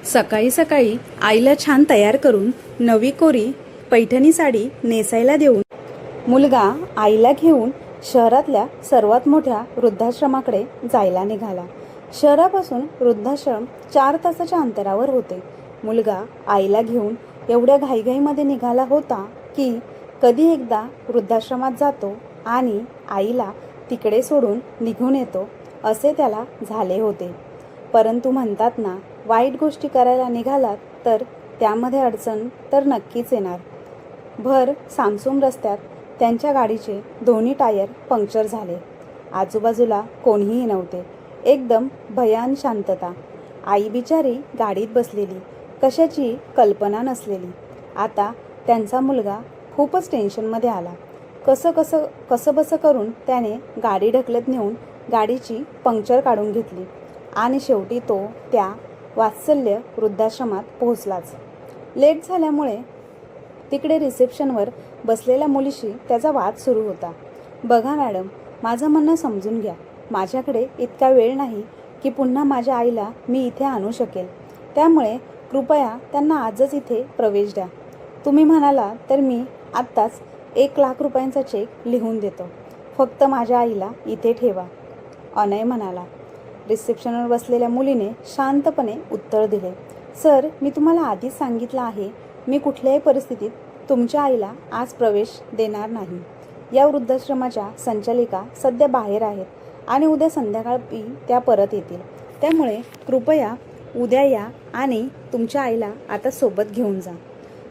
सकाळी सकाळी आईला छान तयार करून नवी कोरी पैठणी साडी नेसायला देऊन मुलगा आईला घेऊन शहरातल्या सर्वात मोठ्या वृद्धाश्रमाकडे जायला निघाला. शहरापासून वृद्धाश्रम 4 तासाच्या अंतरावर होते. मुलगा आईला घेऊन एवढ्या घाईघाईमध्ये निघाला होता की कधी एकदा वृद्धाश्रमात जातो आणि आईला तिकडे सोडून निघून येतो असे त्याला झाले होते. परंतु म्हणतात ना, वाईट गोष्टी करायला निघालात तर त्यामध्ये अडचण तर नक्कीच येणार. भर सामसूम रस्त्यात त्यांच्या गाडीचे दोन्ही टायर पंक्चर झाले. आजूबाजूला कोणीही नव्हते. एकदम भयान शांतता. आई बिचारी गाडीत बसलेली, कशाची कल्पना नसलेली. आता त्यांचा मुलगा खूपच टेन्शनमध्ये आला. कसं बसं करून त्याने गाडी ढकलत नेऊन गाडीची पंक्चर काढून घेतली आणि शेवटी तो त्या वात्सल्य वृद्धाश्रमात पोहोचलाच. लेट झाल्यामुळे तिकडे रिसेप्शनवर बसलेल्या मुलीशी त्याचा वाद सुरू होता. बघा मॅडम, माझं म्हणणं समजून घ्या. माझ्याकडे इतका वेळ नाही की पुन्हा माझ्या आईला मी इथे आणू शकेल. त्यामुळे कृपया त्यांना आजच इथे प्रवेश द्या. तुम्ही म्हणाला तर मी आत्ताच 1,00,000 रुपयांचा चेक लिहून देतो. फक्त माझ्या आईला इथे ठेवा, अनय म्हणाला. रिसेप्शनवर बसलेल्या मुलीने शांतपणे उत्तर दिले, सर, मी तुम्हाला आधीच सांगितलं आहे, मी कुठल्याही परिस्थितीत तुमच्या आईला आज प्रवेश देणार नाही. या वृद्धाश्रमाच्या संचालिका सध्या बाहेर आहेत आणि उद्या संध्याकाळी त्या परत येतील. त्यामुळे कृपया उद्या या आणि तुमच्या आईला आता सोबत घेऊन जा.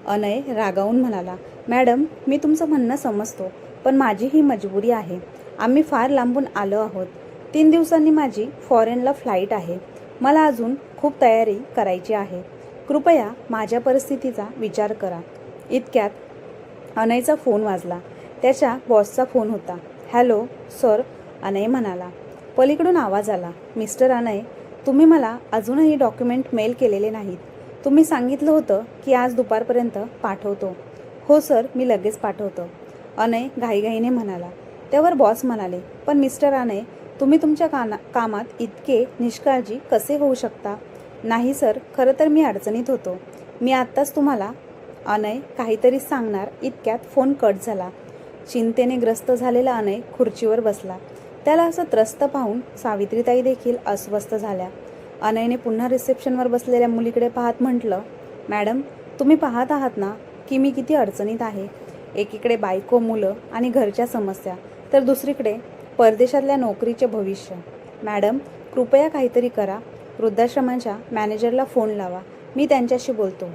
अनय रागावून म्हणाला, मॅडम, मी तुमचं म्हणणं समजतो, पण माझी ही मजबुरी आहे. आम्ही फार लांबून आलो आहोत. 3 दिवसांनी माझी फॉरेनला फ्लाईट आहे. मला अजून खूप तयारी करायची आहे. कृपया माझ्या परिस्थितीचा विचार करा. इतक्यात अनयचा फोन वाजला. त्याच्या बॉसचा फोन होता. हॅलो सर, अनय म्हणाला. पलीकडून आवाज आला, मिस्टर अनय, तुम्ही मला अजूनही डॉक्युमेंट मेल केलेले नाहीत. तुम्ही सांगितलं होतं की आज दुपारपर्यंत पाठवतो. हो सर, मी लगेच पाठवतो, अनय घाईघाईने म्हणाला. त्यावर बॉस म्हणाले, पण मिस्टर अनय, तुम्ही तुमच्या कामात इतके निष्काळजी कसे होऊ शकता? नाही सर, खरं तर मी अडचणीत होतो. मी आत्ताच तुम्हाला, अनय काहीतरी सांगणार इतक्यात फोन कट झाला. चिंतेने ग्रस्त झालेला अनय खुर्चीवर बसला. त्याला असं त्रस्त पाहून सावित्रीताई देखील अस्वस्थ झाल्या. अनयने पुन्हा रिसेप्शनवर बसलेल्या मुलीकडे पाहत म्हटलं, मॅडम, तुम्ही पाहत आहात ना की मी किती अडचणीत आहे. एकीकडे बायको, मुलं आणि घरच्या समस्या, तर दुसरीकडे परदेशातल्या नोकरीचे भविष्य. मॅडम, कृपया काहीतरी करा. वृद्धाश्रमाच्या मॅनेजरला फोन लावा, मी त्यांच्याशी बोलतो.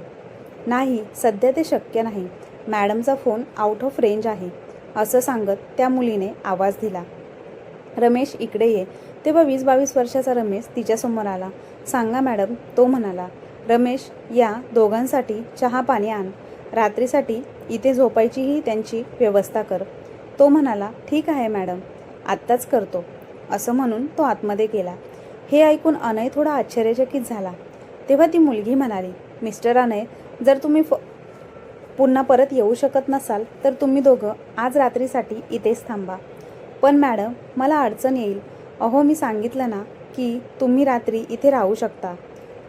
नाही, सध्या ते शक्य नाही. मॅडमचा फोन आउट ऑफ रेंज आहे, असं सांगत त्या मुलीने आवाज दिला. रमेश, इकडे ये. तेव्हा 20-22 वर्षाचा रमेश तिच्यासमोर आला. सांगा मॅडम, तो म्हणाला. रमेश, या दोघांसाठी चहा पाणी आण. रात्रीसाठी इथे झोपायचीही त्यांची व्यवस्था कर. तो म्हणाला, ठीक आहे मॅडम, आत्ताच करतो, असं म्हणून तो आतमध्ये गेला. हे ऐकून अनय थोडा आश्चर्यचकित झाला. तेव्हा ती मुलगी म्हणाली, मिस्टर अनय, जर तुम्ही पुन्हा परत येऊ शकत नसाल तर तुम्ही दोघं आज रात्रीसाठी इथेच थांबा. पण मॅडम, मला अडचण येईल. अहो, मी सांगितलं ना की तुम्ही रात्री इथे राहू शकता.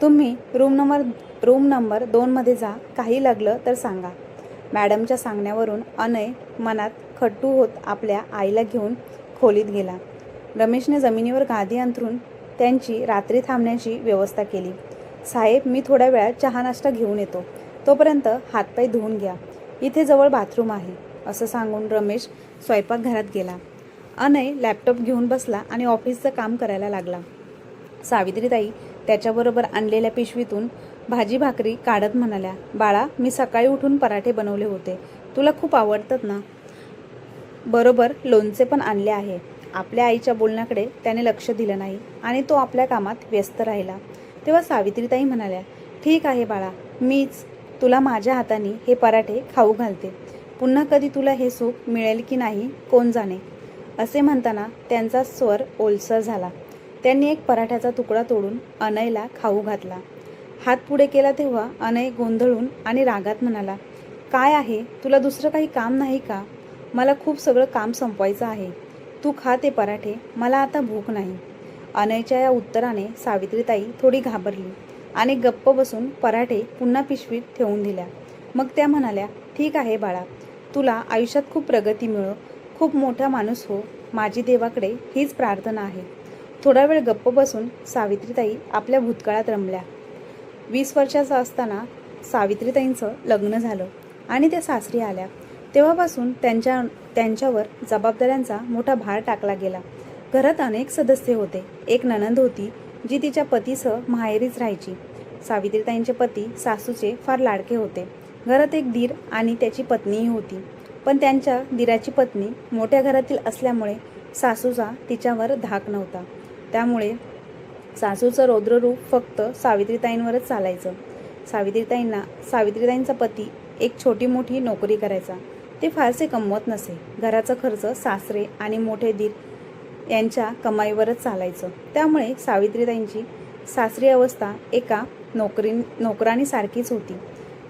तुम्ही रूम नंबर 2मध्ये जा. काही लागलं तर सांगा. मॅडमच्या सांगण्यावरून अनय मनात खट्टू होत आपल्या आईला घेऊन खोलीत गेला. रमेशने जमिनीवर गादी अंथरून त्यांची रात्री थांबण्याची व्यवस्था केली. साहेब, मी थोड्या वेळात चहा नाश्ता घेऊन येतो. तोपर्यंत हातपाय धुवून घ्या. इथे जवळ बाथरूम आहे, असं सांगून रमेश स्वयंपाकघरात गेला. अनय लॅपटॉप घेऊन बसला आणि ऑफिसचं काम करायला लागला. सावित्रीताई त्याच्याबरोबर आणलेल्या पिशवीतून भाजी भाकरी काढत म्हणाल्या, बाळा, मी सकाळी उठून पराठे बनवले होते. तुला खूप आवडतात ना? बरोबर लोणचे पण आणले आहे. आपल्या आईच्या बोलण्याकडे त्याने लक्ष दिलं नाही आणि तो आपल्या कामात व्यस्त राहिला. तेव्हा सावित्रीताई म्हणाल्या, ठीक आहे बाळा, मीच तुला माझ्या हाताने हे पराठे खाऊ घालते. पुन्हा कधी तुला हे सुख मिळेल की नाही कोण जाणे. असे म्हणताना त्यांचा स्वर ओलसर झाला. त्यांनी एक पराठ्याचा तुकडा तोडून अनयला खाऊ घातला. हात पुढे केला तेव्हा अनय गोंधळून आणि रागात म्हणाला, काय आहे, तुला दुसरं काही काम नाही का? मला खूप सगळं काम संपवायचं आहे. तू खा ते पराठे, मला आता भूक नाही. अनयच्या या उत्तराने सावित्रीताई थोडी घाबरली. आणि गप्प बसून पराठे पुन्हा पिशवीत ठेवून दिल्या. मग त्या म्हणाल्या, ठीक आहे बाळा, तुला आयुष्यात खूप प्रगती मिळो, खूप मोठा माणूस हो, माझी देवाकडे हीच प्रार्थना आहे. थोडा वेळ गप्प बसून सावित्रीताई आपल्या भूतकाळात रमल्या. 20 वर्षाचा असताना सावित्रीताईंचं लग्न झालं आणि त्या सासरी आल्या. तेव्हापासून त्यांच्यावर जबाबदाऱ्यांचा मोठा भार टाकला गेला. घरात अनेक सदस्य होते. एक नणंद होती जी तिच्या पतीसह माहेरीच राहायची. सावित्रीताईंचे पती सासूचे फार लाडके होते. घरात एक दीर आणि त्याची पत्नीही होती. पण त्यांच्या दीराची पत्नी मोठ्या घरातील असल्यामुळे सासूचा तिच्यावर धाक नव्हता. त्यामुळे सासूचं रौद्ररूप फक्त सावित्रीताईंवरच चालायचं. सावित्रीताईंचा पती एक छोटी मोठी नोकरी करायचा. ते फारसे कमवत नसे. घराचा खर्च सासरे आणि मोठे दीर यांच्या कमाईवरच चालायचं. त्यामुळे सावित्रीताईंची सासरी अवस्था एका नोकरानीसारखीच होती.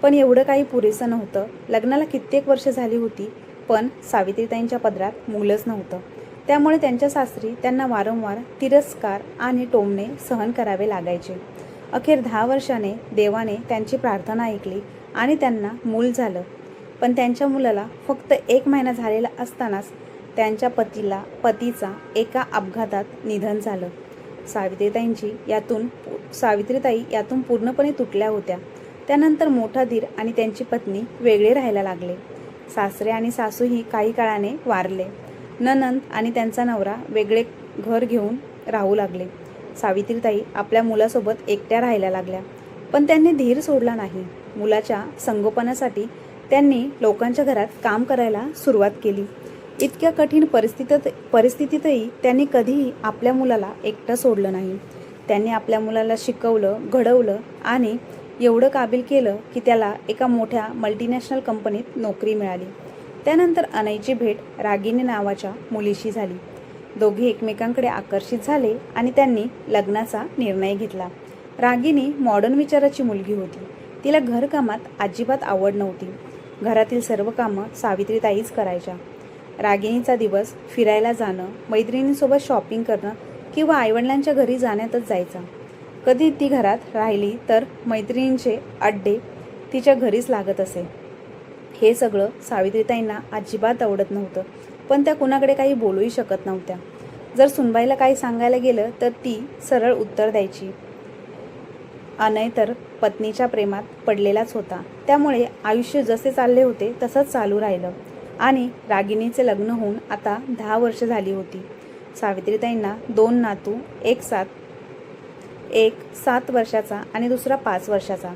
पण एवढं काही पुरेसं नव्हतं. लग्नाला कित्येक वर्ष झाली होती, पण सावित्रीताईंच्या पदरात मुलंच नव्हतं. त्यामुळे त्यांच्या सासरी त्यांना वारंवार तिरस्कार आणि टोमणे सहन करावे लागायचे. अखेर 10 वर्षाने देवाने त्यांची प्रार्थना ऐकली आणि त्यांना मूल झालं. पण त्यांच्या मुलाला फक्त 1 महिना झालेला असतानाच त्यांच्या पतीचा एका अपघातात निधन झालं. सावित्रीताई यातून पूर्णपणे तुटल्या होत्या. त्यानंतर मोठा दीर आणि त्यांची पत्नी वेगळे राहायला लागले. सासरे आणि सासूही काही काळाने वारले. नणंद आणि त्यांचा नवरा वेगळे घर घेऊन राहू लागले. सावित्रीताई आपल्या मुलासोबत एकट्या राहायला लागल्या. पण त्यांनी धीर सोडला नाही. मुलाच्या संगोपनासाठी त्यांनी लोकांच्या घरात काम करायला सुरुवात केली. इतक्या कठीण परिस्थितीतही त्यांनी कधीही आपल्या मुलाला एकटं सोडलं नाही. त्यांनी आपल्या मुलाला शिकवलं, घडवलं आणि एवढं काबिल केलं की त्याला एका मोठ्या मल्टीनॅशनल कंपनीत नोकरी मिळाली. त्यानंतर अनयची भेट रागिनी नावाच्या मुलीशी झाली. दोघे एकमेकांकडे आकर्षित झाले आणि त्यांनी लग्नाचा निर्णय घेतला. रागिनी मॉडर्न विचाराची मुलगी होती. तिला घरकामात अजिबात आवड नव्हती. घरातील सर्व कामं सावित्रीताईच करायच्या. रागिनीचा दिवस फिरायला जाणं, मैत्रिणींसोबत शॉपिंग करणं किंवा आईवडिलांच्या घरी जाण्यातच जायचा. कधी ती घरात राहिली तर मैत्रिणींचे अड्डे तिच्या घरीच लागत असे. हे सगळं सावित्रीताईंना अजिबात आवडत नव्हतं. पण त्या कुणाकडे काही बोलूही शकत नव्हत्या. जर सुनबाईला काही सांगायला गेलं तर ती सरळ उत्तर द्यायची. अनय तर पत्नीच्या प्रेमात पडलेलाच होता. त्यामुळे आयुष्य जसे चालले होते तसंच चालू राहिलं आणि रागिनीचे लग्न होऊन आता 10 वर्ष झाली होती. सावित्रीताईंना 2 नातू, एक 7 वर्षाचा आणि दुसरा 5 वर्षाचा.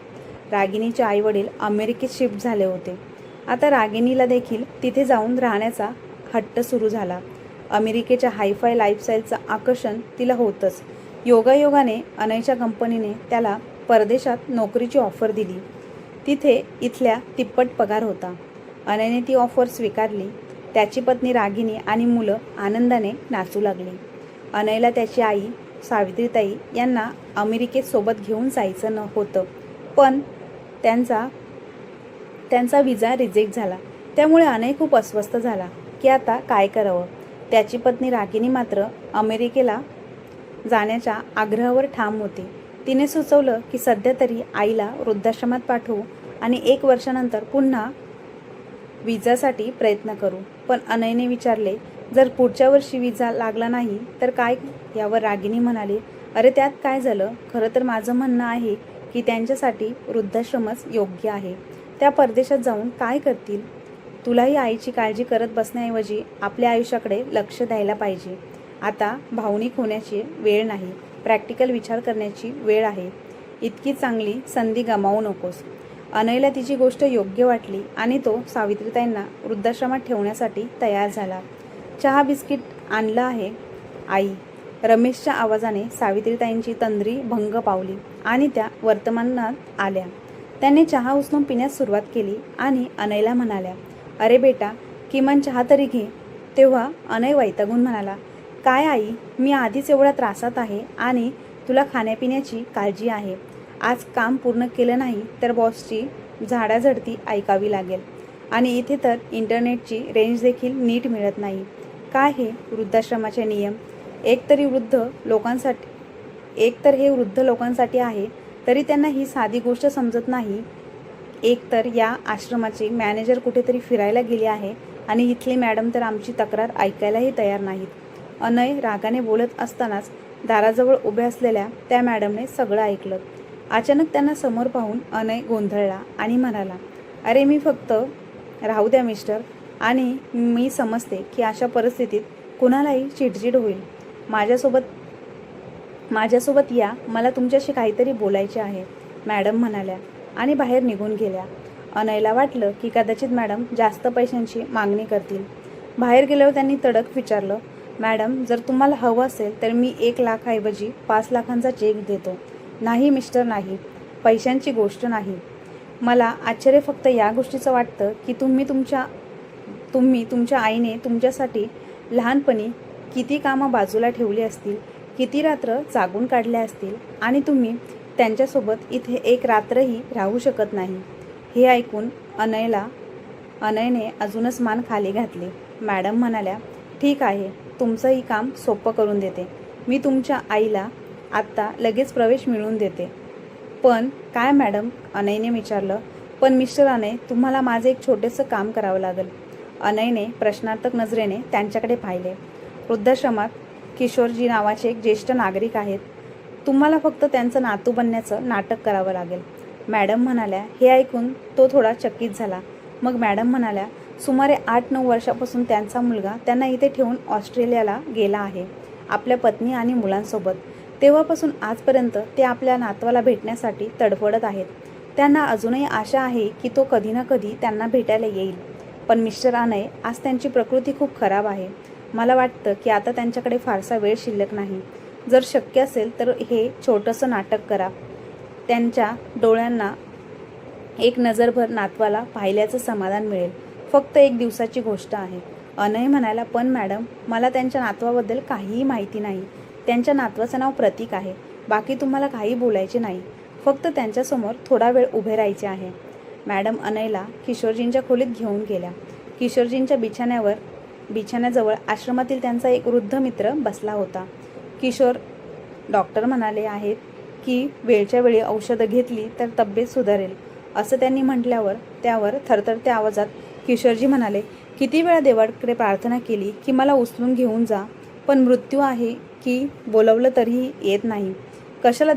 रागिनीचे आईवडील अमेरिकेत शिफ्ट झाले होते. आता रागिनीला देखील तिथे जाऊन राहण्याचा हट्ट सुरू झाला. अमेरिकेच्या हायफाय लाईफस्टाईलचं आकर्षण तिला होतंच. योगायोगाने अनयच्या कंपनीने त्याला परदेशात नोकरीची ऑफर दिली. तिथे इथल्या तिप्पट पगार होता. अनयने ती ऑफर स्वीकारली. त्याची पत्नी रागिनी आणि मुलं आनंदाने नाचू लागली. अनयला त्याची आई सावित्रीताई यांना अमेरिकेत सोबत घेऊन जायचं होतं, पण त्यांचा विजा रिजेक्ट झाला. त्यामुळे अनय खूप अस्वस्थ झाला की आता काय करावं. त्याची पत्नी रागिनी मात्र अमेरिकेला जाण्याच्या आग्रहावर ठाम होती. तिने सुचवलं की सध्या तरी आईला वृद्धाश्रमात पाठवू आणि 1 वर्षानंतर पुन्हा विजासाठी प्रयत्न करू. पण अनयने विचारले, जर पुढच्या वर्षी विजा लागला नाही तर काय? यावर रागिनी म्हणाली, अरे त्यात काय झालं. खरं तर माझं म्हणणं आहे की त्यांच्यासाठी वृद्धाश्रमच योग्य आहे. त्या परदेशात जाऊन काय करतील. तुलाही आईची काळजी करत बसण्याऐवजी आपल्या आयुष्याकडे लक्ष द्यायला पाहिजे. आता भावनिक होण्याची वेळ नाही, प्रॅक्टिकल विचार करण्याची वेळ आहे. इतकी चांगली संधी गमावू नकोस. अनयला तिची गोष्ट योग्य वाटली आणि तो सावित्रीताईंना वृद्धाश्रमात ठेवण्यासाठी तयार झाला. चहा बिस्किट आणलं आहे आई. रमेशच्या आवाजाने सावित्रीताईंची तंद्री भंग पावली आणि त्या वर्तमानात आल्या. त्यांनी चहा उचलून पिण्यास सुरुवात केली आणि अनयला म्हणाल्या, अरे बेटा, किमान चहा तरी घे. तेव्हा अनय वैतागून म्हणाला, काय आई, मी आधीच एवढ्या त्रासात आहे आणि तुला खाण्यापिण्याची काळजी आहे. आज काम पूर्ण केलं नाही तर बॉसची झाडाझडती ऐकावी लागेल आणि इथे तर इंटरनेटची रेंज देखील नीट मिळत नाही. काय हे वृद्धाश्रमाचे नियम? एक तर हे वृद्ध लोकांसाठी आहे तरी त्यांना ही साधी गोष्ट समजत नाही. एक तर या आश्रमाचे मॅनेजर कुठेतरी फिरायला गेले आहे आणि इथली मॅडम तर आमची तक्रार ऐकायलाही तयार नाहीत. अनय रागाने बोलत असतानाच दाराजवळ उभ्या असलेल्या त्या मॅडमने सगळं ऐकलं. अचानक त्यांना समोर पाहून अनय गोंधळला आणि म्हणाला, अरे मी फक्त राहू द्या मिस्टर, आणि मी समजते की अशा परिस्थितीत कुणालाही चिडचिड होईल. माझ्यासोबत या, मला तुमच्याशी काहीतरी बोलायचे आहे, मॅडम म्हणाल्या आणि बाहेर निघून गेल्या. अनयला वाटलं की कदाचित मॅडम जास्त पैशांची मागणी करतील. बाहेर गेल्यावर त्यांनी तडक विचारलं, मॅडम जर तुम्हाला हवं असेल तर मी 1 लाख ऐवजी 5 लाखांचा चेक देतो. नाही मिस्टर नाही, पैशांची गोष्ट नाही. मला आश्चर्य फक्त या गोष्टीचं वाटतं की तुम्ही तुमच्या आईने तुमच्यासाठी लहानपणी किती कामं बाजूला ठेवली असतील, किती रात्र जागून काढल्या असतील आणि तुम्ही त्यांच्यासोबत इथे एक रात्रही राहू शकत नाही. हे ऐकून अनयने अजूनच मान खाली घातली. मॅडम म्हणाल्या, ठीक आहे, तुमचंही काम सोपं करून देते. मी तुमच्या आईला आत्ता लगेच प्रवेश मिळवून देते. पण काय मॅडम, अनयने विचारलं. पण मिस्टर अनय, तुम्हाला माझं एक छोटेसं काम करावं लागेल. अनयने प्रश्नार्थक नजरेने त्यांच्याकडे पाहिले. वृद्धाश्रमात किशोरजी नावाचे एक ज्येष्ठ नागरिक आहेत. तुम्हाला फक्त त्यांचं नातू बनण्याचं नाटक करावं लागेल, मॅडम म्हणाल्या. हे ऐकून तो थोडा चकित झाला. मग मॅडम म्हणाल्या, सुमारे 8-9 वर्षापासून त्यांचा मुलगा त्यांना इथे ठेवून ऑस्ट्रेलियाला गेला आहे आपल्या पत्नी आणि मुलांसोबत. तेव्हापासून आजपर्यंत ते आपल्या नातवाला भेटण्यासाठी तडफडत आहेत. त्यांना अजूनही आशा आहे की तो कधी ना कधी त्यांना भेटायला येईल. पण मिस्टर अनय, आज त्यांची प्रकृती खूप खराब आहे. मला वाटतं की आता त्यांच्याकडे फारसा वेळ शिल्लक नाही. जर शक्य असेल तर हे छोटंसं नाटक करा. त्यांच्या डोळ्यांना एक नजरभर नातवाला पाहिल्याचं समाधान मिळेल. फक्त 1 दिवसाची गोष्ट आहे. अनय म्हणाला, पण मॅडम, मला त्यांच्या नातवाबद्दल काहीही माहिती नाही. त्यांच्या नातवाचं नाव प्रतीक आहे. बाकी तुम्हाला काही बोलायचे नाही. फक्त त्यांच्यासमोर थोडा वेळ उभे राहायचे आहे. मॅडम अनयला किशोरजींच्या खोलीत घेऊन गेल्या. किशोरजींच्या बिछाण्याजवळ आश्रमातील त्यांचा एक वृद्ध मित्र बसला होता. किशोर, डॉक्टर म्हणाले आहेत की वेळच्या वेळी औषधं घेतली तर तब्येत सुधारेल, असं त्यांनी म्हटल्यावर त्यावर थरथरत्या आवाजात किशोरजी म्हणाले, किती वेळा देवाकडे प्रार्थना केली की मला उचलून घेऊन जा, पण मृत्यू आहे की बोलवलं तरीही येत नाही. कशाला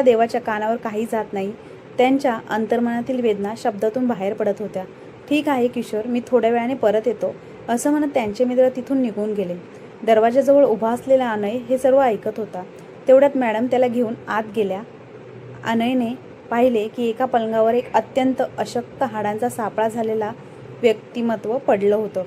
देवाच्या कानावर काही जात नाही. त्यांच्या अंतर्मनातील वेदना शब्दातून बाहेर पडत होत्या. ठीक आहे किशोर, मी थोड्या वेळाने परत येतो, असं म्हणत त्यांचे मित्र तिथून निघून गेले. दरवाजाजवळ उभा असलेला अनय हे सर्व ऐकत होता. तेवढ्यात मॅडम त्याला घेऊन आत गेल्या. अनयने पाहिले की एका पलंगावर एक अत्यंत अशक्त हाडांचा सापळा झालेला व्यक्तिमत्व पडलं होतं.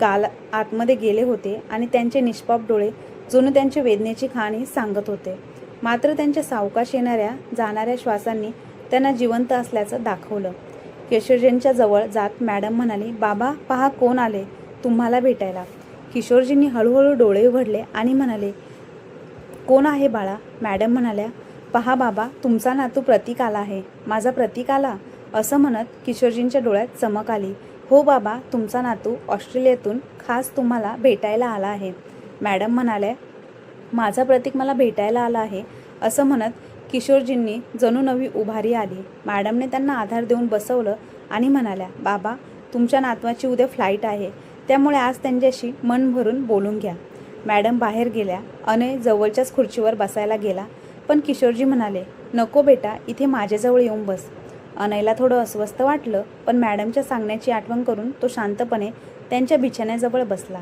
गाल आतमध्ये गेले होते आणि त्यांचे निष्पाप डोळे जणू त्यांची वेदनेची कहाणी सांगत होते. मात्र त्यांच्या सावकाश येणाऱ्या जाणाऱ्या श्वासांनी त्यांना जिवंत असल्याचं दाखवलं. किशोरजींच्या जवळ जात मॅडम म्हणाली, बाबा पहा कोण आले तुम्हाला भेटायला. किशोरजींनी हळूहळू डोळे उघडले आणि म्हणाले, कोण आहे बाळा? मॅडम म्हणाल्या, पहा बाबा, तुमचा नातू प्रतीक आला आहे. माझा प्रतीक आला, असं म्हणत किशोरजींच्या डोळ्यात चमक आली. हो बाबा, तुमचा नातू ऑस्ट्रेलियातून खास तुम्हाला भेटायला आला आहे, मॅडम म्हणाल्या. माझा प्रतीक मला भेटायला आला आहे, असं म्हणत किशोरजींनी जणू नवी उभारी आली. मॅडमने त्यांना आधार देऊन बसवलं आणि म्हणाल्या, बाबा, तुमच्या नातवाची उद्या फ्लाईट आहे, त्यामुळे आज त्यांच्याशी मन भरून बोलून घ्या. मॅडम बाहेर गेल्या. अनय जवळच्याच खुर्चीवर बसायला गेला, पण किशोरजी म्हणाले, नको बेटा, इथे माझ्याजवळ येऊन बस. अनयला थोडं अस्वस्थ वाटलं, पण मॅडमच्या सांगण्याची आठवण करून तो शांतपणे त्यांच्या बिछाण्याजवळ बसला.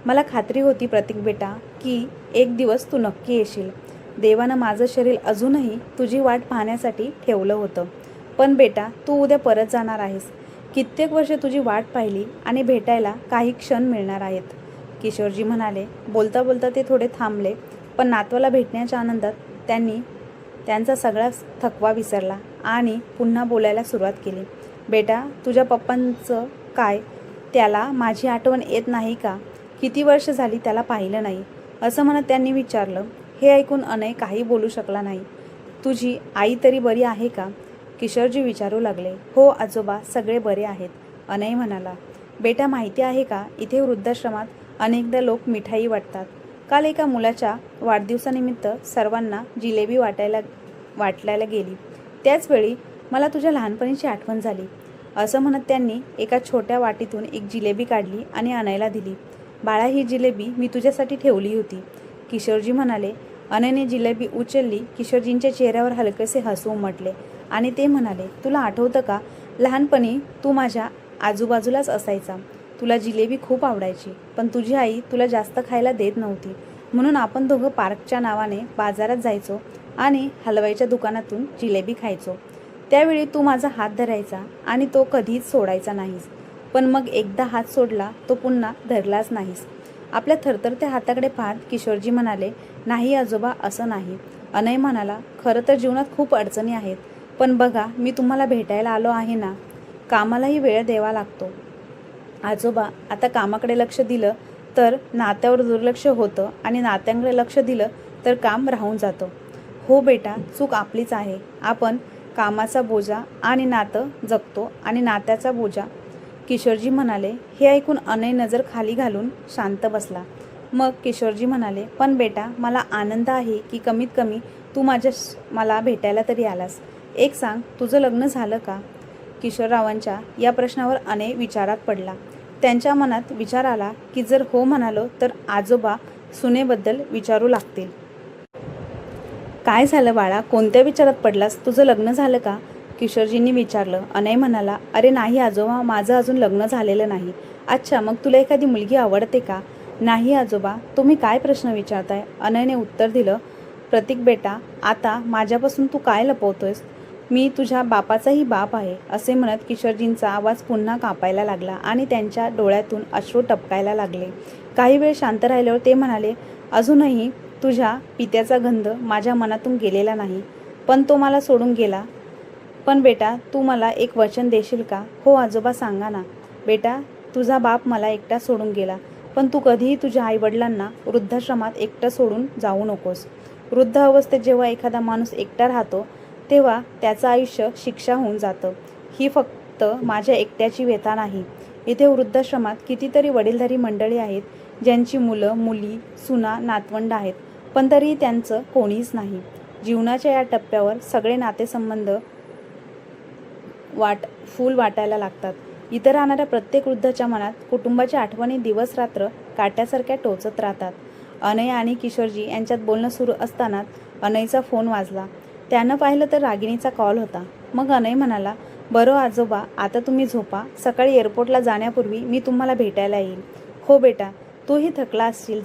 मला खात्री होती प्रतीक बेटा की एक दिवस तू नक्की येशील. देवानं माझं शरीर अजूनही तुझी वाट पाहण्यासाठी ठेवलं होतं. पण बेटा, तू उद्या परत जाणार आहेस. कित्येक वर्ष तुझी वाट पाहिली आणि भेटायला काही क्षण मिळणार आहेत, किशोरजी म्हणाले. बोलता बोलता ते थोडे थांबले, पण नातवाला भेटण्याच्या आनंदात त्यांनी त्यांचा सगळा थकवा विसरला आणि पुन्हा बोलायला सुरुवात केली. बेटा, तुझ्या पप्पांचं काय? त्याला माझी आठवण येत नाही का? किती वर्ष झाली त्याला पाहिलं नाही, असं म्हणत त्यांनी विचारलं. हे ऐकून अनय काही बोलू शकला नाही. तुझी आई तरी बरी आहे का? किशोरजी विचारू लागले. हो आजोबा, सगळे बरे आहेत, अनय म्हणाला. बेटा, माहिती आहे का, इथे वृद्धाश्रमात अनेकदा लोक मिठाई वाटतात. काल एका मुलाच्या वाढदिवसानिमित्त सर्वांना जिलेबी वाटल्याला गेली. त्याचवेळी मला तुझ्या लहानपणीची आठवण झाली, असं म्हणत त्यांनी एका छोट्या वाटीतून एक जिलेबी काढली आणि अनयला दिली. बाळा, ही जिलेबी मी तुझ्यासाठी ठेवली होती. किशोरजी म्हणाले. अनयने जिलेबी उचलली. किशोरजींच्या चेहऱ्यावर हलकेसे हसू उमटले आणि ते म्हणाले, तुला आठवतं का, लहानपणी तू माझ्या आजूबाजूलाच असायचा. तुला जिलेबी खूप आवडायची, पण तुझी आई तुला जास्त खायला देत नव्हती. म्हणून आपण दोघं पार्कच्या नावाने बाजारात जायचो आणि हलवाईच्या दुकानातून जिलेबी खायचो. त्यावेळी तू माझा हात धरायचा आणि तो कधीच सोडायचा नाहीस. पण मग एकदा हात सोडला तो पुन्हा धरलाच नाहीस. आपल्या थरथरत्या हाताकडे पाहत किशोरजी म्हणाले, नाही आजोबा, असं नाही. अनय म्हणाला, खरं तर जीवनात खूप अडचणी आहेत, पण बघा, मी तुम्हाला भेटायला आलो आहे ना. कामालाही वेळ द्यावा लागतो. आजोबा, आता कामाकडे लक्ष दिलं तर नात्यावर दुर्लक्ष होतं आणि नात्यांकडे लक्ष दिलं तर काम राहून जातं. हो बेटा, चूक आपलीच आहे. आपण कामाचा बोजा आणि नातं जगतो आणि नात्याचा बोजा. किशोरजी म्हणाले. हे ऐकून अनय नजर खाली घालून शांत बसला. मग किशोरजी म्हणाले, पण बेटा, मला आनंद आहे की कमीत कमी तू मला भेटायला तरी आलास. एक सांग, तुझं लग्न झालं का? किशोररावांच्या या प्रश्नावर अनय विचारात पडला. त्यांच्या मनात विचार आला की जर हो म्हणालो तर आजोबा सुनेबद्दल विचारू लागतील. काय झालं बाळा, कोणत्या विचारात पडलास? तुझं लग्न झालं का? किशोरजींनी विचारलं. अनय म्हणाला, अरे नाही आजोबा, माझं अजून लग्न झालेलं नाही. अच्छा, मग तुला एखादी मुलगी आवडते का? नाही आजोबा, तुम्ही काय प्रश्न विचारताय? अनयने उत्तर दिलं. प्रतीक बेटा, आता माझ्यापासून तू काय लपवतोयस? मी तुझ्या बापाचाही बाप आहे. असे म्हणत किशोरजींचा आवाज पुन्हा कापायला लागला आणि त्यांच्या डोळ्यातून अश्रू टपकायला लागले. काही वेळ शांत राहिल्यावर ते म्हणाले, अजूनही तुझ्या पित्याचा गंध माझ्या मनातून गेलेला नाही, पण तो मला सोडून गेला. पण बेटा, तू मला एक वचन देशील का? हो आजोबा, सांगा ना. बेटा, तुझा बाप मला एकटा सोडून गेला, पण तू कधीही तुझ्या आईवडिलांना वृद्धाश्रमात एकटं सोडून जाऊ नकोस. वृद्ध अवस्थेत जेव्हा एखादा माणूस एकटा राहतो तेव्हा त्याचं आयुष्य शिक्षा होऊन जातं. ही फक्त माझ्या एकट्याची व्यथा नाही. इथे वृद्धाश्रमात कितीतरी वडीलधारी मंडळी आहेत ज्यांची मुलं, मुली, सुना, नातवंड आहेत, पण तरीही त्यांचं कोणीच नाही. जीवनाच्या या टप्प्यावर सगळे नातेसंबंध फूल वाटायला लागतात. इथं राहणाऱ्या प्रत्येक वृद्धाच्या मनात कुटुंबाच्या आठवणी दिवस रात्र काट्यासारख्या टोचत राहतात. अनय आणि किशोरजी यांच्यात बोलणं सुरू असतानाच अनयचा फोन वाजला. त्यानं पाहिलं तर रागिणीचा कॉल होता. मग अनय म्हणाला, बरं आजोबा, आता तुम्ही झोपा. सकाळी एअरपोर्टला जाण्यापूर्वी मी तुम्हाला भेटायला येईल. हो बेटा, तूही थकला असशील,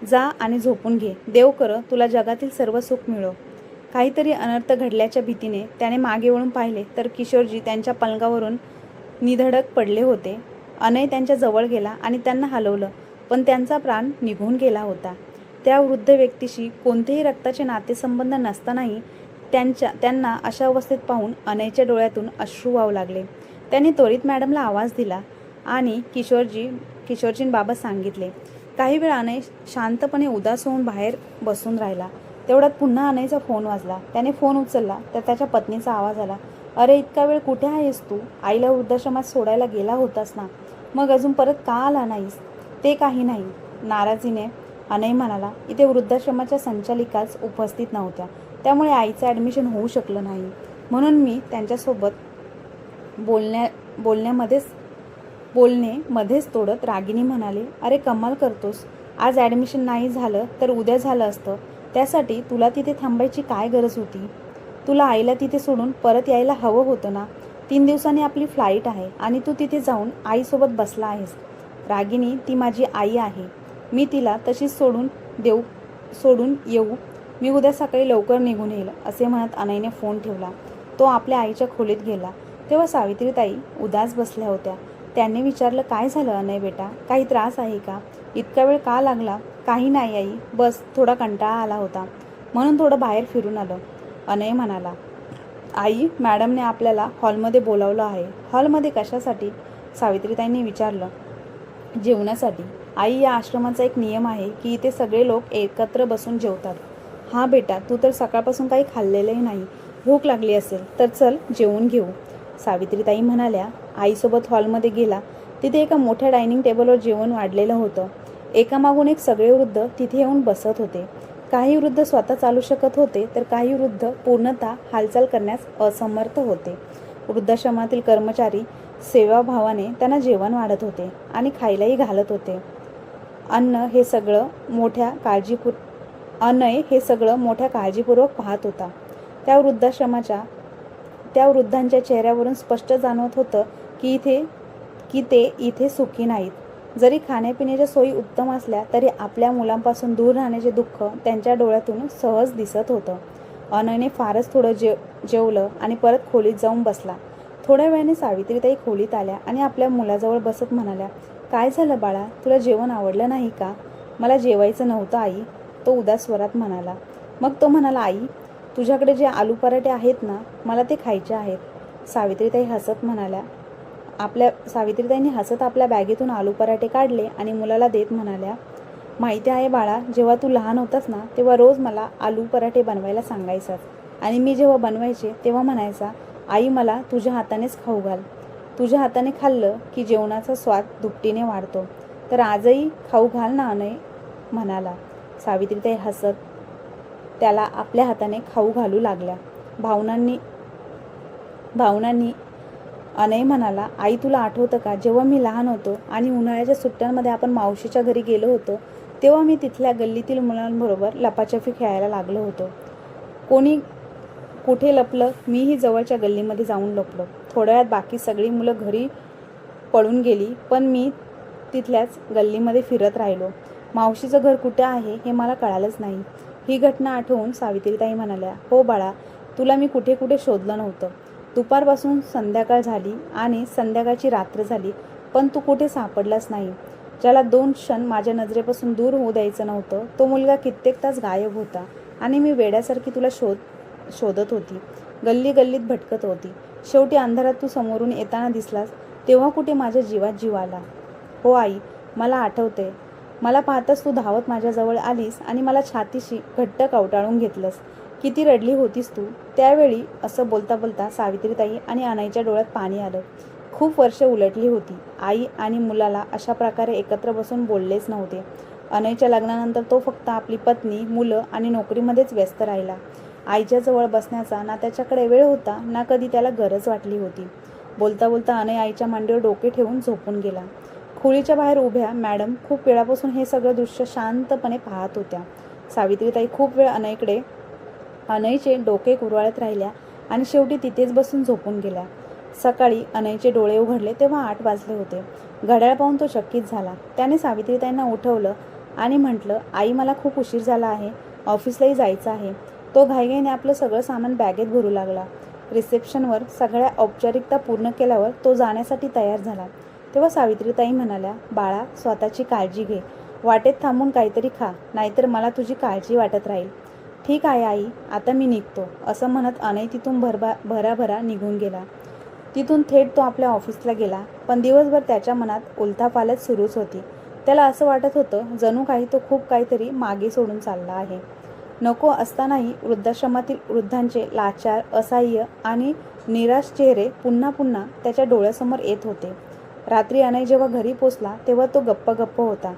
जा आणि झोपून घे. देव करं तुला जगातील सर्व सुख मिळो. काहीतरी अनर्थ घडल्याच्या भीतीने त्याने मागे वळून पाहिले तर किशोरजी त्यांच्या पलंगावरून निधडक पडले होते. अनय त्यांच्या जवळ गेला आणि त्यांना हलवलं, पण त्यांचा प्राण निघून गेला होता. त्या वृद्ध व्यक्तीशी कोणतेही रक्ताचे नातेसंबंध नसतानाही त्यांना अशा अवस्थेत पाहून अनयच्या डोळ्यातून अश्रू वाहू लागले. त्यांनी त्वरित मॅडमला आवाज दिला आणि किशोरजींबाबत सांगितले. काही वेळ अनय शांतपणे उदास होऊन बाहेर बसून राहिला. तेवढ्यात पुन्हा अनयचा फोन वाजला. त्याने फोन उचलला तर त्याच्या पत्नीचा आवाज आला. अरे, इतका वेळ कुठे आहेस तू? आईला वृद्धाश्रमात सोडायला गेला होतास ना, मग अजून परत का आला नाहीस? ते काही नाही, नाराजीने अनय म्हणाला. इथे वृद्धाश्रमाच्या संचालिकाच उपस्थित नव्हत्या, त्यामुळे आईचं ॲडमिशन होऊ शकलं नाही. म्हणून मी त्यांच्यासोबत बोलणे मध्येच तोडत रागिनी म्हणाले, अरे कमाल करतोस. आज ॲडमिशन नाही झालं तर उद्या झालं असतं. त्यासाठी तुला तिथे थांबायची काय गरज होती? तुला आईला तिथे सोडून परत यायला हवं होतं ना. 3 दिवसांनी आपली फ्लाईट आहे आणि तू तिथे जाऊन आईसोबत बसला आहेस. रागिनी, ती माझी आई आहे. मी तिला तशीच सोडून येऊ? मी उद्या सकाळी लवकर निघून येईल. असे म्हणत अनयने फोन ठेवला. तो आपल्या आईच्या खोलीत गेला. तेव्हा सावित्रीताई उदास बसल्या होत्या. त्यांनी विचारलं, काय झालं अनय बेटा, काही त्रास आहे का? इतका वेळ का लागला? काही नाही आई, बस थोडा कंटाळा आला होता म्हणून थोडं बाहेर फिरून आलं. अनय म्हणाला. आई, मॅडमने आपल्याला हॉलमध्ये बोलावलं आहे. हॉलमध्ये कशासाठी? सावित्रीताईंनी विचारलं. जेवणासाठी. आई, या आश्रमाचा एक नियम आहे की इथे सगळे लोक एकत्र बसून जेवतात. हा बेटा, तू तर सकाळपासून काही खाल्लेलंही नाही. भूक लागली असेल तर चल जेवून घेऊ. सावित्रीताई म्हणाल्या. आईसोबत हॉलमध्ये गेला. तिथे एका मोठ्या डायनिंग टेबलवर जेवण वाढलेलं होतं. एकामागून एक सगळे वृद्ध तिथे येऊन बसत होते. काही वृद्ध स्वतः चालू शकत होते तर काही वृद्ध पूर्णतः हालचाल करण्यास असमर्थ होते. वृद्धाश्रमातील कर्मचारी सेवाभावाने त्यांना जेवण वाढत होते आणि खायलाही घालत होते. अनय हे सगळं मोठ्या काळजीपूर्वक पाहत होता. त्या वृद्धांच्या चेहऱ्यावरून स्पष्ट जाणवत होतं की ते इथे सुखी नाहीत. जरी खाण्यापिण्याच्या सोयी उत्तम असल्या तरी आपल्या मुलांपासून दूर राहण्याचे दुःख त्यांच्या डोळ्यातून सहज दिसत होतं. अनयने फारच थोडं जेवलं आणि परत खोलीत जाऊन बसला. थोड्या वेळाने सावित्रीताई खोलीत आल्या आणि आपल्या मुलाजवळ बसत म्हणाल्या, काय झालं बाळा, तुला जेवण आवडलं नाही का? मला जेवायचं नव्हतं आई, तो उदास स्वरात म्हणाला. मग तो म्हणाला, आई तुझ्याकडे जे आलू पराठे आहेत ना, मला ते खायचे आहेत. सावित्रीताईंनी हसत आपल्या बॅगेतून आलू पराठे काढले आणि मुलाला देत म्हणाल्या, माहिती आहे बाळा, जेव्हा तू लहान होतास ना तेव्हा रोज मला आलू पराठे बनवायला सांगायचास आणि मी जेव्हा बनवायचे तेव्हा म्हणायचा, आई मला तुझ्या हातानेच खाऊ घाल. तुझ्या हाताने खाल्लं की जेवणाचा स्वाद दुपटीने वाढतो. तर आजही खाऊ घाल ना, अनय म्हणाला. सावित्रीताई हसत त्याला आपल्या हाताने खाऊ घालू लागल्या. भावनांनी अनय म्हणाला, आई तुला आठवतं का, जेव्हा मी लहान होतो आणि उन्हाळ्याच्या सुट्ट्यांमध्ये आपण मावशीच्या घरी गेलो होतो तेव्हा मी तिथल्या गल्लीतील मुलांबरोबर लपाछपी खेळायला लागलो होतो. कोणी कुठे लपलं, मीही जवळच्या गल्लीमध्ये जाऊन लपलो. थोड्या वेळात बाकी सगळी मुलं घरी पळून गेली पण मी तिथल्याच गल्लीमध्ये फिरत राहिलो. मावशीचं घर कुठे आहे हे मला कळालंच नाही. ही घटना आठवून सावित्रीताई म्हणाल्या, हो बाळा, तुला मी कुठे कुठे शोधलं नव्हतं. दुपारपासून संध्याकाळ झाली आणि संध्याकाळची रात्र झाली पण तू कुठे सापडलाच नाही. ज्याला 2 क्षण माझ्या नजरेपासून दूर होऊ द्यायचं नव्हतं तो मुलगा कित्येक तास गायब होता आणि मी वेड्यासारखी तुला शोधत होती. गल्ली गल्लीत भटकत होती. शेवटी अंधारात तू समोरून येताना दिसलास तेव्हा कुठे माझ्या जीवात जीव आला. हो आई, मला आठवतंय. मला पाहताच तू धावत माझ्याजवळ आलीस आणि मला छातीशी घट्ट कवटाळून घेतलंस. किती रडली होतीस तू त्यावेळी. असं बोलता बोलता सावित्रीताई आणि अनयच्या डोळ्यात पाणी आलं. खूप वर्ष उलटली होती. आई आणि मुलाला अशा प्रकारे एकत्र बसून बोललेच नव्हते. अनयच्या लग्नानंतर तो फक्त आपली पत्नी, मुलं आणि नोकरीमध्येच व्यस्त राहिला. आईच्या जवळ बसण्याचा ना त्याच्याकडे वेळ होता ना कधी त्याला गरज वाटली होती. बोलता बोलता अनय आईच्या मांडीवर डोके ठेवून झोपून गेला. खोलीच्या बाहेर उभ्या मॅडम खूप वेळापासून हे सगळं दृश्य शांतपणे पाहत होत्या. सावित्रीताई खूप वेळ अनयचे डोके कुरवाळत राहिल्या आणि शेवटी तिथेच बसून झोपून गेल्या. सकाळी अनयचे डोळे उघडले तेव्हा 8 वाजले होते. घड्याळ पाहून तो चकित झाला. त्याने सावित्रीताईंना उठवलं आणि म्हटलं, आई मला खूप उशीर झाला आहे, ऑफिसलाही जायचं आहे. तो घाईघाईने आपलं सगळं सामान बॅगेत भरू लागला. रिसेप्शनवर सगळ्या औपचारिकता पूर्ण केल्यावर तो जाण्यासाठी तयार झाला. तेव्हा सावित्रीताई म्हणाल्या, बाळा स्वतःची काळजी घे. वाटेत थांबून काहीतरी खा, नाहीतर मला तुझी काळजी वाटत राहील. ठीक आहे आई, आता मी निघतो, असं म्हणत अनय तिथून भराभरा निघून गेला. तिथून थेट तो आपल्या ऑफिसला गेला. पण दिवसभर त्याच्या मनात उलथापालथ सुरूच होती. त्याला असं वाटत होतं जणू काही तो खूप काहीतरी मागे सोडून चालला आहे. नको असतानाही वृद्धाश्रमातील वृद्धांचे लाचार, असहाय्य आणि निराश चेहरे पुन्हा पुन्हा त्याच्या डोळ्यासमोर येत होते. रात्री अनय जेव्हा घरी पोचला तेव्हा तो गप्प होता.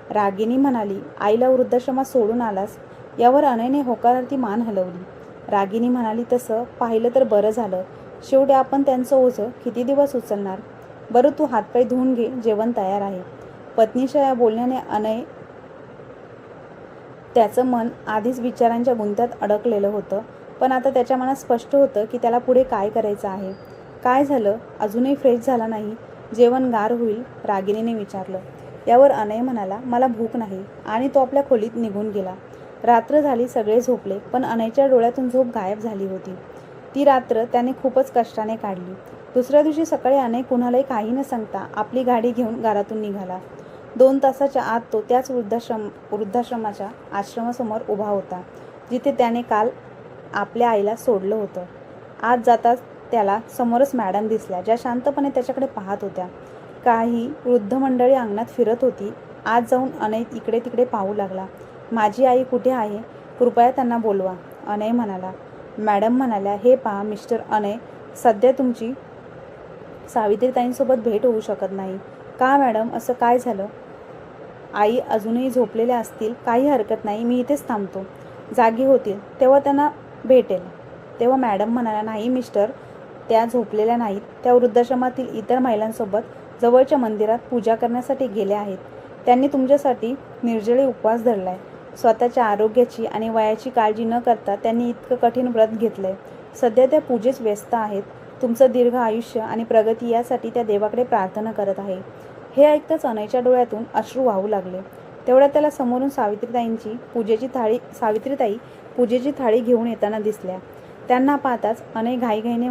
रागिनी म्हणाली, आईला वृद्धाश्रमात सोडून आलास? यावर अनयने होकारार्थी मान हलवली. रागिनी म्हणाली, तसं पाहिलं तर बरं झालं. शेवटी आपण त्यांचं ओझं किती दिवस उचलणार. बरं तू हातपाय धुवून घे, जेवण तयार आहे. पत्नीच्या या बोलण्याने अनय त्याचं मन आधीच विचारांच्या गुंत्यात अडकलेलं होतं. पण आता त्याच्या मनात स्पष्ट होतं की त्याला पुढे काय करायचं आहे. काय झालं, अजूनही फ्रेश झाला नाही? जेवण गार होईल, रागिनीने विचारलं. यावर अनय म्हणाला, मला भूक नाही, आणि तो आपल्या खोलीत निघून गेला. रात्र झाली, सगळे झोपले, पण अनयच्या डोळ्यातून झोप गायब झाली होती. ती रात्र त्याने खूपच कष्टाने काढली. दुसऱ्या दिवशी सकाळी अनय कुणालाही काही न सांगता आपली गाडी घेऊन घरातून निघाला. 2 तासाच्या आत तो त्याच वृद्धाश्रमाच्या आश्रमासमोर उभा होता जिथे त्याने काल आपल्या आईला सोडलं होतं. आत जाताच त्याला समोरच मॅडम दिसल्या, ज्या शांतपणे त्याच्याकडे पाहत होत्या. काही वृद्ध मंडळी अंगणात फिरत होती. आत जाऊन अनय इकडे तिकडे पाहू लागला. माझी आई कुठे आहे? कृपया त्यांना बोलवा, अनय म्हणाला. मॅडम म्हणाल्या, हे पहा मिस्टर अनय, सध्या तुमची सावित्रीताईंसोबत भेट होऊ शकत नाही. का मॅडम, असं काय झालं? आई अजूनही झोपलेल्या असतील, काही हरकत नाही, मी इथेच थांबतो. जागी होतील तेव्हा त्यांना भेटेल. तेव्हा मॅडम म्हणाल्या, नाही मिस्टर, त्या झोपलेल्या नाहीत. त्या वृद्धाश्रमातील इतर महिलांसोबत जवळच्या मंदिरात पूजा करण्यासाठी गेल्या आहेत. त्यांनी तुमच्यासाठी निर्जळी उपवास धरलाय. स्वतःच्या आरोग्याची आणि वयाची काळजी न करता त्यांनी इतकं कठीण व्रत घेतलंय. सध्या त्या पूजेत व्यस्त आहेत. तुमचं दीर्घ आयुष्य आणि प्रगती यासाठी त्या देवाकडे प्रार्थना करत आहे. हे ऐकताच अनयच्या डोळ्यातून अश्रू वाहू लागले. तेवढ्यात त्याला समोरून सावित्रीताई पूजेची थाळी घेऊन येताना दिसल्या. त्यांना पाहताच अनय घाईघाईने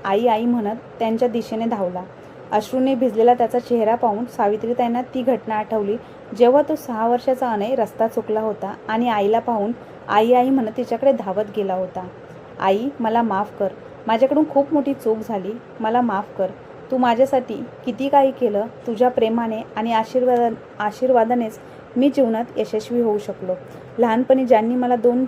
आई आई म्हणत त्यांच्या दिशेने धावला. अश्रूने भिजलेला त्याचा चेहरा पाहून सावित्रीताईंना ती घटना आठवली, जेव्हा तो 6 वर्षाचा अनय रस्ता चुकला होता आणि आईला पाहून आई आई म्हणत तिच्याकडे धावत गेला होता. आई, मला माफ कर. माझ्याकडून खूप मोठी चूक झाली. मला माफ कर. तू माझ्यासाठी किती काही केलं. तुझ्या प्रेमाने आणि आशीर्वादानेच मी जीवनात यशस्वी होऊ शकलो. लहानपणी ज्यांनी मला 2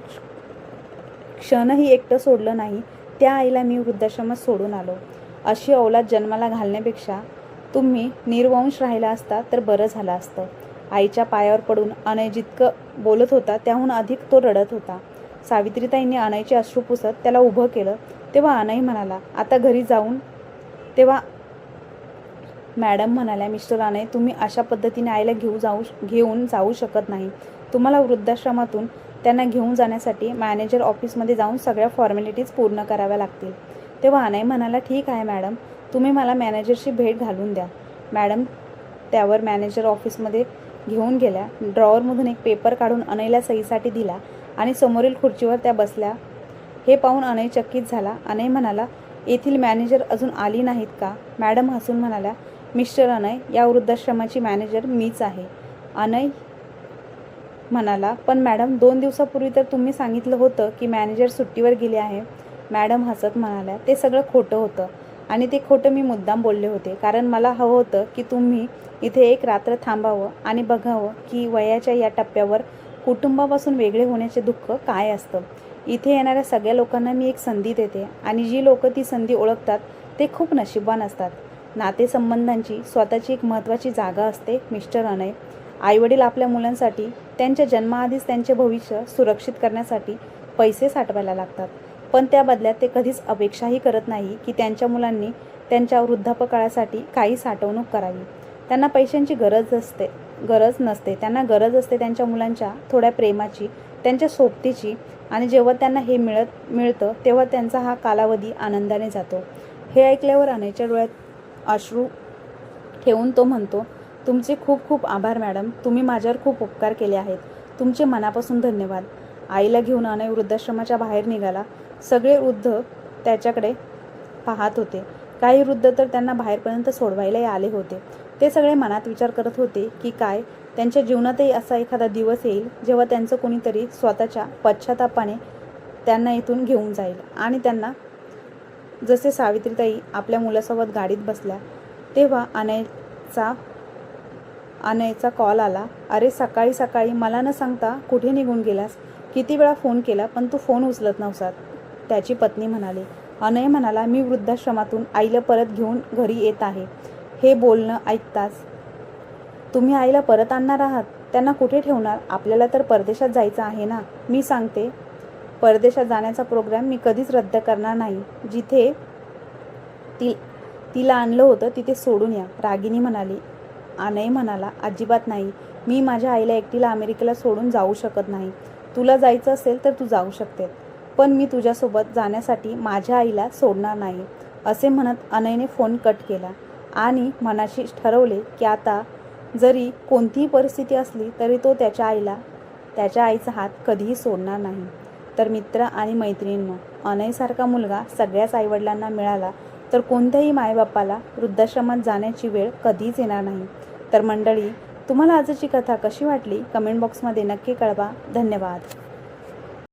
क्षणही एकटं सोडलं नाही, त्या आईला मी वृद्धाश्रमात सोडून आलो. अशी औलाद जन्माला घालण्यापेक्षा तुम्ही निर्वंश राहिला असता तर बरं झालं असतं. आईच्या पायावर पडून अनय जितकं बोलत होता त्याहून अधिक तो रडत होता. सावित्रीताईंनी अनयचे अश्रू पुसत त्याला उभं केलं. तेव्हा अनय म्हणाला, आता घरी जाऊन. तेव्हा मॅडम म्हणाल्या, मिस्टर अनय, तुम्ही अशा पद्धतीने आईला घेऊन जाऊ शकत नाही. तुम्हाला वृद्धाश्रमातून त्यांना घेऊन जाण्यासाठी मॅनेजर ऑफिसमध्ये जाऊन सगळ्या फॉर्मॅलिटीज पूर्ण कराव्या लागतील. तेव्हा अनय म्हणाला, ठीक आहे मॅडम, तुम्ही मला मॅनेजरशी भेट घालून द्या. मॅडम त्यावर मॅनेजर ऑफिसमध्ये घेऊन गेल्या. ड्रॉवरमधून एक पेपर काढून अनयला सहीसाठी दिला आणि समोरील खुर्चीवर त्या बसल्या. हे पाहून अनय चकित झाला. अनय म्हणाला, येथील मॅनेजर अजून आली नाहीत का? मॅडम हसून म्हणाल्या, मिस्टर अनय, या वृद्धाश्रमाची मॅनेजर मीच आहे. अनय म्हणाला, पण मॅडम 2 दिवसापूर्वी तर तुम्ही सांगितलं होतं की मॅनेजर सुट्टीवर गेले आहे. मॅडम हसत म्हणाल्या, ते सगळं खोटं होतं आणि ते खोटं मी मुद्दाम बोलले होते, कारण मला हवं होतं की तुम्ही इथे एक रात्र थांबावं आणि बघावं की वयाच्या या टप्प्यावर कुटुंबापासून वेगळे होण्याचे दुःख काय असतं. इथे येणाऱ्या सगळ्या लोकांना मी एक संधी देते आणि जी लोकं ती संधी ओळखतात ते खूप नशीबवान असतात. नातेसंबंधांची स्वतःची एक महत्त्वाची जागा असते मिस्टर अनय. आईवडील आपल्या मुलांसाठी त्यांच्या जन्माआधीच त्यांचे भविष्य सुरक्षित करण्यासाठी पैसे साठवायला लागतात, पण त्या बदल्यात ते कधीच अपेक्षाही करत नाही की त्यांच्या मुलांनी त्यांच्या वृद्धापकाळासाठी काही साठवणूक करावी. त्यांना पैशांची गरज नसते. त्यांना गरज असते त्यांच्या मुलांच्या थोड्या प्रेमाची, त्यांच्या सोबतीची. आणि जेव्हा त्यांना हे मिळतं तेव्हा त्यांचा हा कालावधी आनंदाने जातो. हे ऐकल्यावर अनयच्या डोळ्यात अश्रू ठेवून तो म्हणतो, तुमचे खूप खूप आभार मॅडम. तुम्ही माझ्यावर खूप उपकार केले आहेत. तुमचे मनापासून धन्यवाद. आईला घेऊन अनय वृद्धाश्रमाच्या बाहेर निघाला. सगळे वृद्ध त्याच्याकडे पाहत होते. काही वृद्ध तर त्यांना बाहेरपर्यंत सोडवायलाही आले होते. ते सगळे मनात विचार करत होते की काय त्यांच्या जीवनातही असा एखादा दिवस येईल जेव्हा त्यांचं कोणीतरी स्वतःच्या पश्चातापाने त्यांना इथून घेऊन जाईल. आणि त्यांना जसे सावित्रीताई आपल्या मुलासोबत गाडीत बसल्या तेव्हा अनयचा कॉल आला. अरे, सकाळी सकाळी मला न सांगता कुठे निघून गेलास? किती वेळा फोन केला पण तू फोन उचलत नव्हतास. त्याची पत्नी म्हणाली. अनय म्हणाला, मी वृद्धाश्रमातून आईला परत घेऊन घरी येत आहे. हे बोलणं ऐकताच, तुम्ही आईला परत आणणार आहात? त्यांना कुठे ठेवणार? आपल्याला तर परदेशात जायचं आहे ना. मी सांगते, परदेशात जाण्याचा प्रोग्राम मी कधीच रद्द करणार नाही. जिथे तिला आणलं होतं तिथे सोडून या, रागिनी म्हणाली. अनय म्हणाला, अजिबात नाही. मी माझ्या आईला एकटीला अमेरिकेला सोडून जाऊ शकत नाही. तुला जायचं असेल तर तू जाऊ शकते, पण मी तुझ्यासोबत जाण्यासाठी माझ्या आईला सोडणार नाही. असे म्हणत अनयने फोन कट केला आणि मनाशी ठरवले की आता जरी कोणतीही परिस्थिती असली तरी तो त्याच्या आईचा हात कधीही सोडणार नाही. तर मित्र आणि मैत्रिणींनो, अनयसारखा मुलगा सगळ्याच आईवडिलांना मिळाला तर कोणत्याही मायबापाला वृद्धाश्रमात जाण्याची वेळ कधीच येणार नाही. तर मंडळी, तुम्हाला आजची कथा कशी वाटली कमेंट बॉक्समध्ये नक्की कळवा. धन्यवाद.